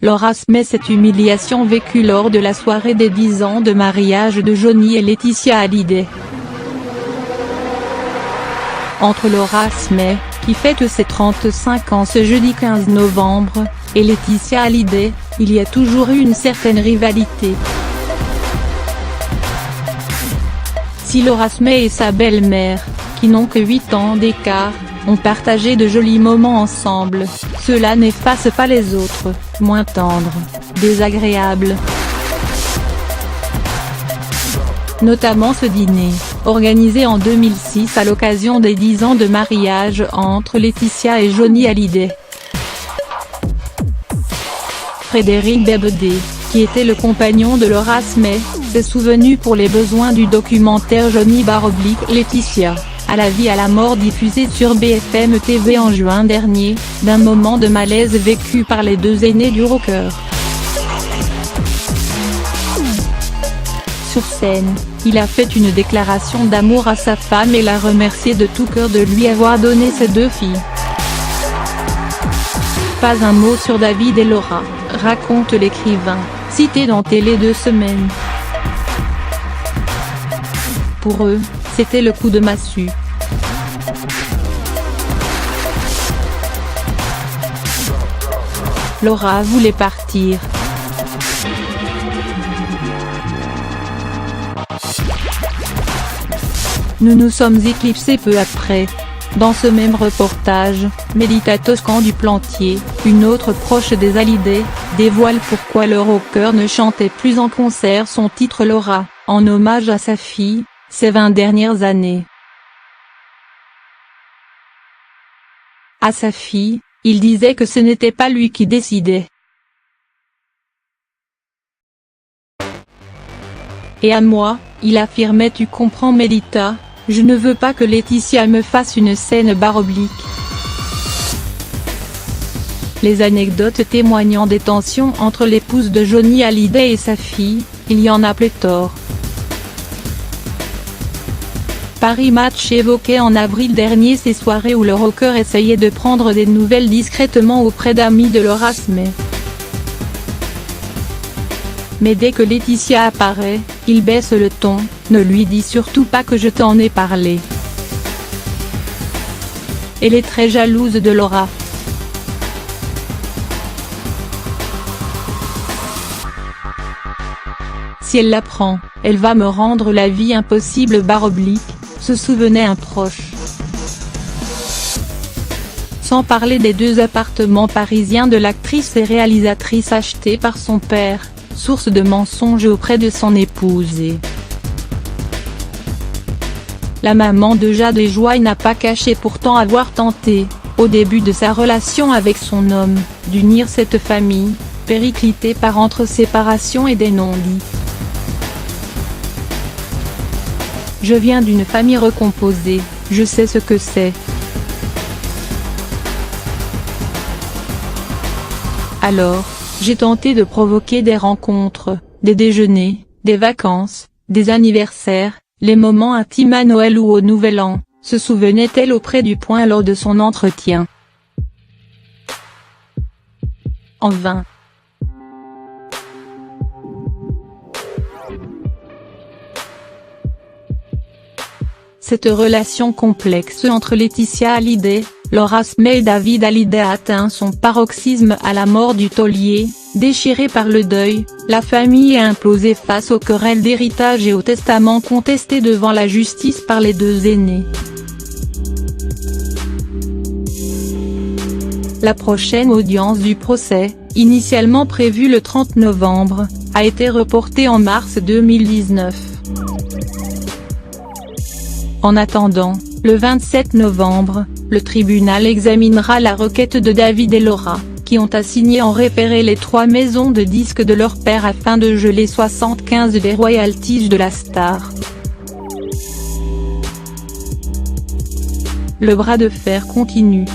Laura Smith, cette humiliation vécue lors de la soirée des 10 ans de mariage de Johnny et Laetitia Hallyday. Entre Laura Smith, qui fête ses 35 ans ce jeudi 15 novembre, et Laetitia Hallyday, il y a toujours eu une certaine rivalité. Si Laura Smith et sa belle-mère, qui n'ont que 8 ans d'écart, ont partagé de jolis moments ensemble, cela n'efface pas les autres, moins tendres, désagréables. Notamment ce dîner, organisé en 2006 à l'occasion des 10 ans de mariage entre Laetitia et Johnny Hallyday. Frédéric Bebedé, qui était le compagnon de Laura Smith, s'est souvenu pour les besoins du documentaire Johnny / Laetitia, à la vie à la mort diffusé sur BFM TV en juin dernier, d'un moment de malaise vécu par les deux aînés du rocker. Sur scène, il a fait une déclaration d'amour à sa femme et l'a remercié de tout cœur de lui avoir donné ses 2 filles. Pas un mot sur David et Laura, raconte l'écrivain, cité dans Télé 2 Semaines. Pour eux, c'était le coup de massue. Laura voulait partir. Nous nous sommes éclipsés peu après. Dans ce même reportage, Mélita Toscan du Plantier, une autre proche des Hallyday, dévoile pourquoi le rocker ne chantait plus en concert son titre Laura, en hommage à sa fille, ces 20 dernières années. À sa fille, il disait que ce n'était pas lui qui décidait. Et à moi, il affirmait: tu comprends Mélita, je ne veux pas que Laetitia me fasse une scène / Les anecdotes témoignant des tensions entre l'épouse de Johnny Hallyday et sa fille, il y en a pléthore. Paris Match évoquait en avril dernier ces soirées où le rocker essayait de prendre des nouvelles discrètement auprès d'amis de Laura Smith. Mais dès que Laetitia apparaît, il baisse le ton, ne lui dis surtout pas que je t'en ai parlé. Elle est très jalouse de Laura. Si elle l'apprend, elle va me rendre la vie impossible / se souvenait un proche. Sans parler des 2 appartements parisiens de l'actrice et réalisatrice achetés par son père, source de mensonges auprès de son épouse. Et la maman de Jade et Joy n'a pas caché pourtant avoir tenté, au début de sa relation avec son homme, d'unir cette famille, périclitée par entre séparation et des non-dits. Je viens d'une famille recomposée, je sais ce que c'est. Alors, j'ai tenté de provoquer des rencontres, des déjeuners, des vacances, des anniversaires, les moments intimes à Noël ou au Nouvel An, se souvenait-elle auprès du Point lors de son entretien. En vain. Cette relation complexe entre Laetitia Hallyday, Laura Smith et David Hallyday a atteint son paroxysme à la mort du taulier. Déchirée par le deuil, la famille a implosé face aux querelles d'héritage et au testament contesté devant la justice par les 2 aînés. La prochaine audience du procès, initialement prévue le 30 novembre, a été reportée en mars 2019. En attendant, le 27 novembre, le tribunal examinera la requête de David et Laura, qui ont assigné en référé les 3 maisons de disques de leur père afin de geler 75 des royalties de la star. Le bras de fer continue.